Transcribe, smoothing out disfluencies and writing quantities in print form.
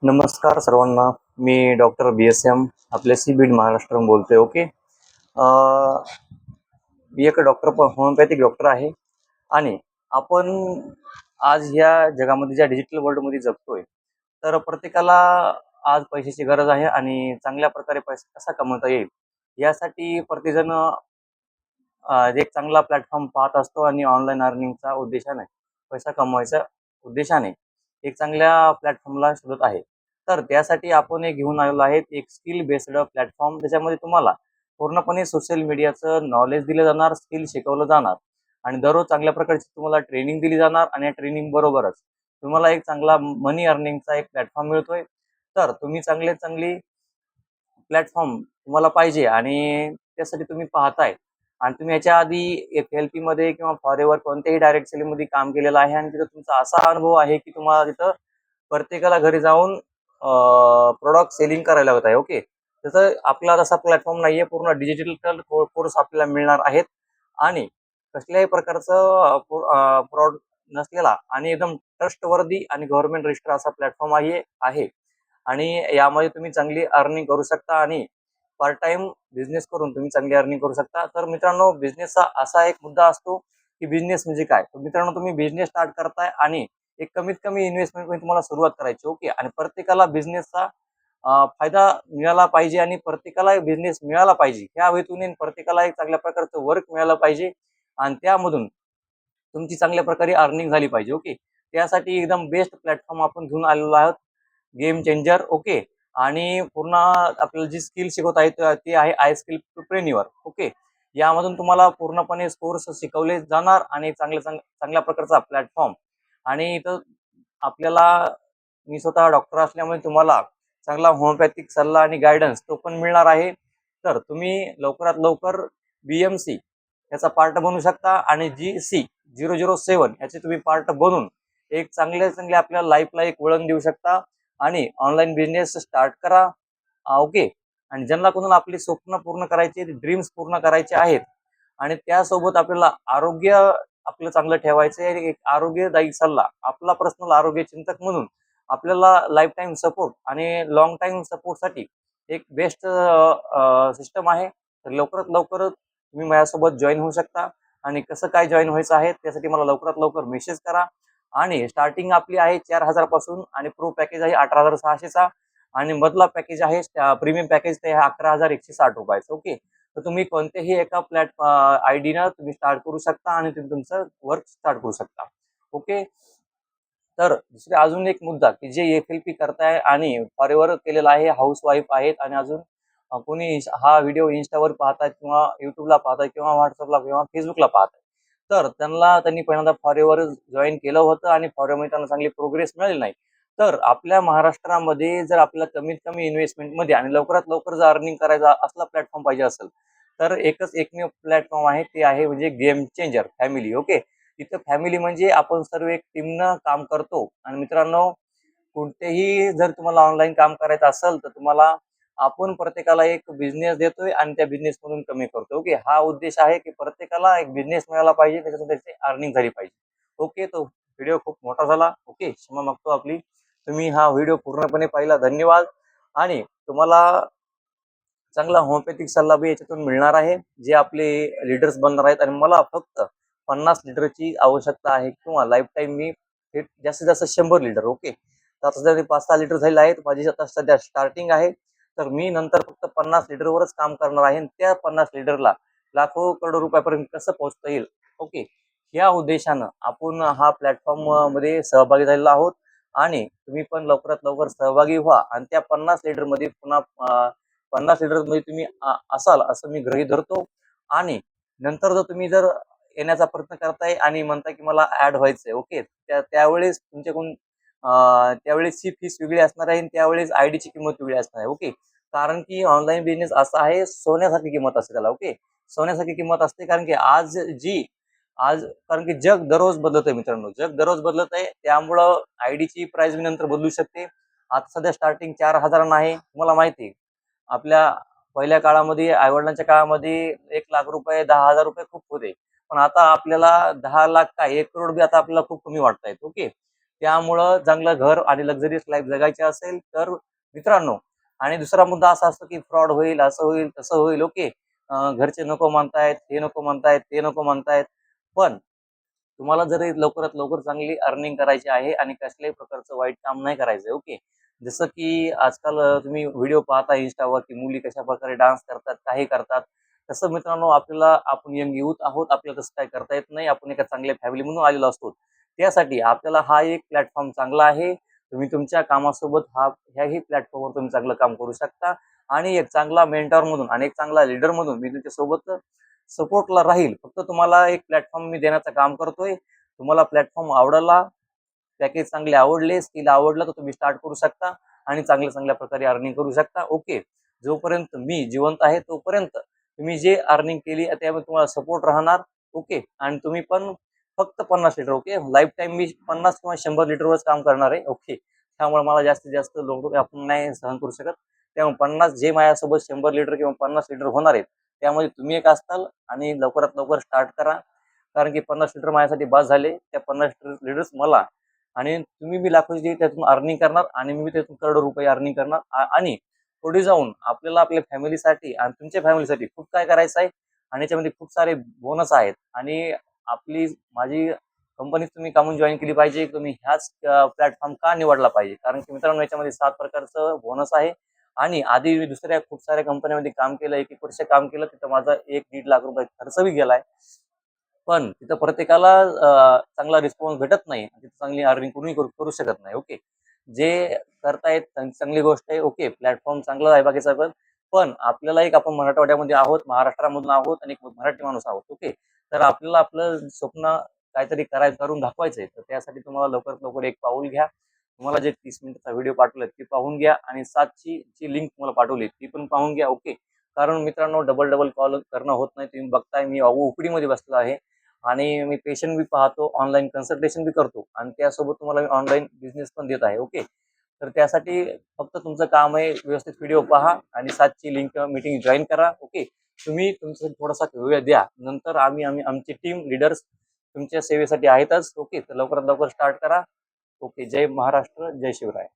नमस्कार सर्वांना. मी doctor BSM आपल्या बीड महाराष्ट्र बोलतोय. ओके. मी एक डॉक्टर होमिओपॅथिक डॉक्टर आहे आणि आपण आज ह्या जगामध्ये ज्या डिजिटल वर्ल्डमध्ये जगतोय, तर प्रत्येकाला आज पैशाची गरज आहे आणि चांगल्या प्रकारे पैसा कसा कमवता येईल यासाठी प्रत्येकजण एक चांगला प्लॅटफॉर्म पाहत असतो आणि ऑनलाईन अर्निंगचा उद्देशाने पैसा कमवायचा उद्देशाने एक चांगल्या प्लॅटफॉर्मला शोधत आहे. तर त्यासाठी आपण एक घेऊन आलेलो आहे एक स्किल बेस्ड प्लॅटफॉर्म. त्याच्यामध्ये तुम्हाला पूर्णपणे सोशल मीडियाचं नॉलेज दिलं जाणार, स्किल शिकवलं जाणार आणि दररोज चांगल्या प्रकारची तुम्हाला ट्रेनिंग दिली जाणार आणि ट्रेनिंग बरोबरच तुम्हाला एक चांगला मनी अर्निंगचा एक प्लॅटफॉर्म मिळतोय. तर तुम्ही चांगली प्लॅटफॉर्म तुम्हाला पाहिजे आणि त्यासाठी तुम्ही पाहताय आणि तुम्ही याच्या आधी FLP मध्ये किंवा फॉरेवर कोणत्याही डायरेक्ट सेलिंग मध्ये काम केलेलं आहे आणि तिथं तुमचा असा अनुभव आहे की तुम्हाला तिथं प्रत्येकाला घरी जाऊन प्रोडक्ट सेलिंग करायला होत आहे. ओके. तसं आपला तसा प्लॅटफॉर्म नाहीये. पूर्ण डिजिटल कोर्स आपल्याला मिळणार आहेत आणि कसल्याही प्रकारचं फ्रॉड नसलेला आणि एकदम ट्रस्टवर्दी आणि गव्हर्नमेंट रजिस्टर असा प्लॅटफॉर्म आहे आणि यामध्ये तुम्ही चांगली अर्निंग करू शकता आणि पार्ट टाइम बिझनेस करून तुम्ही चांगली अर्निंग करू शकता. तर मित्रांनो, बिझनेसचा असा एक मुद्दा असतो की बिझनेस म्हणजे काय. तर मित्रांनो, तुम्ही बिझनेस स्टार्ट करताय आणि एक कमीत कमी इन्व्हेस्टमेंट मध्ये तुम्हाला सुरुवात करायची. ओके. आणि प्रत्येकाला बिझनेसचा फायदा मिळाला पाहिजे आणि प्रत्येकाला बिझनेस मिळाला पाहिजे ह्या हेतूने प्रत्येकाला एक चांगल्या प्रकारचं वर्क मिळालं पाहिजे आणि त्यामधून तुमची चांगल्या प्रकारे अर्निंग झाली पाहिजे. ओके. त्यासाठी एकदम बेस्ट प्लॅटफॉर्म आपण घेऊन आलेलो आहोत, गेम चेंजर. ओके. आणि पूर्ण आपल्याला जी स्किल शिकवत आहे ती आहे आय स्किल प्रेन्युअर. ओके. यामधून तुम्हाला पूर्णपणे कोर्स शिकवले जाणार आणि चांगल्या प्रकारचा प्लॅटफॉर्म आणि इथं आपल्याला मी स्वतः डॉक्टर असल्यामुळे तुम्हाला चांगला होमिओपॅथिक सल्ला आणि गायडन्स तो पण मिळणार आहे. तर तुम्ही लवकरात लवकर BMC याचा पार्ट बनू शकता आणि GC007 याचे तुम्ही पार्ट बनून एक चांगले आपल्या लाईफला एक वळण देऊ शकता आणि ऑनलाईन बिझनेस स्टार्ट करा. ओके. आणि ज्यांना कोणाला आपली स्वप्न पूर्ण करायचे, ड्रीम्स पूर्ण करायचे आहेत आणि त्यासोबत आपल्याला आरोग्य आपलं चांगलं ठेवायचं आहे, एक आरोग्यदायी सल्ला आपला पर्सनल आरोग्य चिंतक म्हणून आपल्याला लाईफ टाईम सपोर्ट आणि लॉंग टाईम सपोर्टसाठी एक बेस्ट सिस्टम आहे. तर लवकरात लवकर तुम्ही माझ्यासोबत जॉईन होऊ शकता आणि कसं काय जॉईन व्हायचं आहे त्यासाठी मला लवकरात लवकर मेसेज करा. आणि स्टार्टिंग आपली आहे 4,000 पासून आणि प्रो पॅकेज आहे 18,600चा आणि मधला पॅकेज आहे प्रीमियम पॅकेज ते 11,160 रुपयाचं. ओके. तर तुम्ही कोणत्याही एका आयडीनं तुम्ही स्टार्ट करू शकता आणि तुम्ही तुमचं वर्क स्टार्ट करू शकता. ओके. तर दुसरे अजून एक मुद्दा की जे FLP करताय आणि फॉरेवर केलेला आहे, हाऊस वाईफ आहेत आणि अजून कोणी हा व्हिडिओ इन्स्टावर पाहतात किंवा युट्यूबला पाहतात किंवा व्हॉट्सअपला किंवा फेसबुकला पाहतात, तर त्यांनी पहिल्यांदा फॉरेवर जॉईन केलं होतं आणि फॉरेमध्ये त्यांना चांगली प्रोग्रेस मिळाली नाही. तर आपल्या महाराष्ट्रामध्ये जर आपल्याला कमीत कमी इन्व्हेस्टमेंटमध्ये आणि लवकरात लवकर जर अर्निंग करायचा असला प्लॅटफॉर्म पाहिजे असेल तर एकमेव प्लॅटफॉर्म आहे, ते आहे म्हणजे गेम चेंजर फॅमिली. ओके. तिथं फॅमिली म्हणजे आपण सर्व एक टीमनं काम करतो आणि मित्रांनो, कोणतेही जर तुम्हाला ऑनलाईन काम करायचं असेल तर तुम्हाला आपण प्रत्येकाला एक बिझनेस देतोय आणि त्या बिझनेस मधून कमी करतो. ओके. हा उद्देश आहे की प्रत्येकाला एक बिझनेस मिळाला पाहिजे, त्याच्यातून त्याची अर्निंग झाली पाहिजे. ओके. तो व्हिडिओ खूप मोठा झाला. ओके. क्षमा मागतो आपली. तुम्ही हा व्हिडिओ पूर्णपणे पाहिला, धन्यवाद. आणि तुम्हाला चांगला होमिओपॅथिक सल्ला बी याच्यातून मिळणार आहे, जे आपले लीडर्स बनणार आहेत आणि मला फक्त 50 लिटरची आवश्यकता आहे किंवा लाईफ टाईम मी जास्तीत जास्त 100 लिटर. ओके. तर आता सध्या 5-6 लिटर झालेले आहेत, माझी आता सध्या स्टार्टिंग आहे. तर मी नंतर फक्त 50 लिटरवरच काम करणार आहे आणि त्या 50 लिटरला लाखो करोडो रुपयापर्यंत कसं पोहोचता येईल. ओके. या उद्देशानं आपण हा प्लॅटफॉर्म मध्ये सहभागी झालेलो आहोत आणि तुम्ही पण लवकरात लवकर सहभागी व्हा आणि त्या 50 लिटर मध्ये पुन्हा 50 लिटर मध्ये तुम्ही असाल असं मी गृहीत धरतो. आणि नंतर जर येण्याचा प्रयत्न करताय आणि म्हणताय की मला ऍड व्हायचंय. ओके. त्यावेळेस तुमच्याकडून त्यावेळेसची फीस वेगळी असणार आहे आणि त्यावेळेस आयडीची किंमत वेगळी असणार आहे. ओके. कारण की ऑनलाईन बिझनेस असा आहे, सोन्यासारखी किंमत असते त्याला. ओके. सोन्यासारखी किंमत असते कारण की आज कारण की जग दररोज बदलत आहे मित्रांनो, जग दररोज बदलत आहे. त्यामुळं आयडीची प्राइस मी नंतर बदलू शकते. आता सध्या स्टार्टिंग 4,000 आहे. तुम्हाला माहिती आहे आपल्या पहिल्या काळामध्ये आईवडिलांच्या काळामध्ये 1,00,000 रुपये 10,000 रुपये खूप होते. पण आता आपल्याला 10 लाख काय 1 करोड बी आता आपल्याला खूप कमी वाटतायत. ओके. त्यामुळं चांगलं घर आणि लक्झरियस लाईफ जगायची असेल तर मित्रांनो. आणि दुसरा मुद्दा असा असतो की फ्रॉड होईल, असं होईल, तसं होईल. ओके. घरचे नको म्हणतायत, हे नको म्हणतायत, ते नको म्हणतायत. पण तुम्हाला जरी लवकरात लवकर चांगली अर्निंग करायची आहे आणि कसल्याही प्रकारचं वाईट काम नाही करायचंय. ओके. जसं की आजकाल तुम्ही व्हिडिओ पाहता Instaवर की मुली कशाप्रकारे डान्स करतात, काही करतात. तसं मित्रांनो आपल्याला आपण यंग यूथ आहोत. आपल्याला तसं काही करता येत नाही. आपण एका चांगल्या फॅमिलीमधून आलेलो असतो. त्यासाठी आपल्याला हा एक प्लॅटफॉर्म चांगला आहे. तुम्ही तुमच्या कामासोबत ह्याही प्लॅटफॉर्मवर तुम्ही चांगलं काम करू शकता आणि एक चांगला मेंटॉरमधून आणि एक चांगला लीडरमधून मी तुमच्यासोबत सपोर्टला राहील. फक्त तुम्हाला एक प्लॅटफॉर्म मी देण्याचं काम करतोय. तुम्हाला प्लॅटफॉर्म आवडला, पॅकेज चांगले आवडले, स्किल आवडलं तर तुम्ही स्टार्ट करू शकता आणि चांगल्या प्रकारे अर्निंग करू शकता. ओके. जोपर्यंत मी जिवंत आहे तोपर्यंत तुम्ही जे अर्निंग केली त्यामध्ये तुम्हाला सपोर्ट राहणार. ओके. आणि तुम्ही पण फक्त 50 लिटर. ओके. लाईफ टाईम मी 50 किंवा 100 लिटरवरच काम करणार आहे. ओके. त्यामुळे मला जास्तीत जास्त लोड आपण नाही सहन करू शकत. त्यामुळे 50 जे माझ्यासोबत 100 लिटर किंवा 50 लिटर होणार आहेत, त्यामध्ये तुम्ही एक असाल आणि लवकरात लवकर स्टार्ट करा. कारण की 50 लिटर माझ्यासाठी बास झाले. त्या 50 लिटर्स मला आणि तुम्ही बी लाखोची त्यातून अर्निंग करणार आणि मी त्यातून करोडो रुपये अर्निंग करणार. आणि पुढे जाऊन आपल्याला आपल्या फॅमिलीसाठी आणि तुमच्या फॅमिलीसाठी खूप काय करायचं आहे आणि याच्यामध्ये खूप सारे बोनस आहेत. आणि माझी कंपनी तुम्ही कामून जॉईन केली पाहिजे. तुम्ही ह्याच प्लॅटफॉर्म का निवडला पाहिजे? कारण की मित्रांनो याच्यामध्ये 7 प्रकारचं बोनस आहे. आणि आधी मी दुसऱ्या खूप साऱ्या कंपन्यांमध्ये काम केलं, 1-1 वर्ष काम केलं. तिथं माझा 1-1.5 लाख रुपये खर्च बी गेलाय. पण तिथं प्रत्येकाला चांगला रिस्पॉन्स भेटत नाही. तिथं चांगली अर्निंग कोणी करू शकत नाही. ओके. जे करतायत चांगली गोष्ट आहे. ओके. प्लॅटफॉर्म चांगला आहे बाकीचा पण. पण आपल्याला एक आपण मराठवाड्यामध्ये आहोत, महाराष्ट्रामधून आहोत आणि एक मराठी माणूस आहोत. ओके. तर आपल्याला आपलं स्वप्न काहीतरी करून दाखवायचंय. तर त्यासाठी तुम्हाला लवकरात लवकर एक पाऊल घ्या. तुम्हाला जे 30 मिनिटाचा व्हिडिओ पाठवलाय ते पाहून घ्या आणि 7 ची जी लिंक तुम्हाला पाठवली ती पण पाहून घ्या. ओके. कारण मित्रांनो डबल कॉल करणं होत नाही. तुम्ही बघताय मी ओपीडीमध्ये बसलो आहे आणि मी पेशंट बी पाहतो, ऑनलाईन कन्सल्टेशन बी करतो आणि त्यासोबत तुम्हाला मी ऑनलाईन बिझनेस पण देत आहे. ओके. तर त्यासाठी फक्त तुमचं काम आहे व्यवस्थित व्हिडिओ पहा आणि 7 ची लिंक मीटिंग जॉइन करा. ओके. तुम्ही तुमचा थोडासा वेळ द्या. नंतर आमची टीम लीडर्स तुमच्या सेवेसाठी आहेतच. ओके. तर लवकरात लवकर स्टार्ट करा. ओके. जय महाराष्ट्र, जय शिवराय.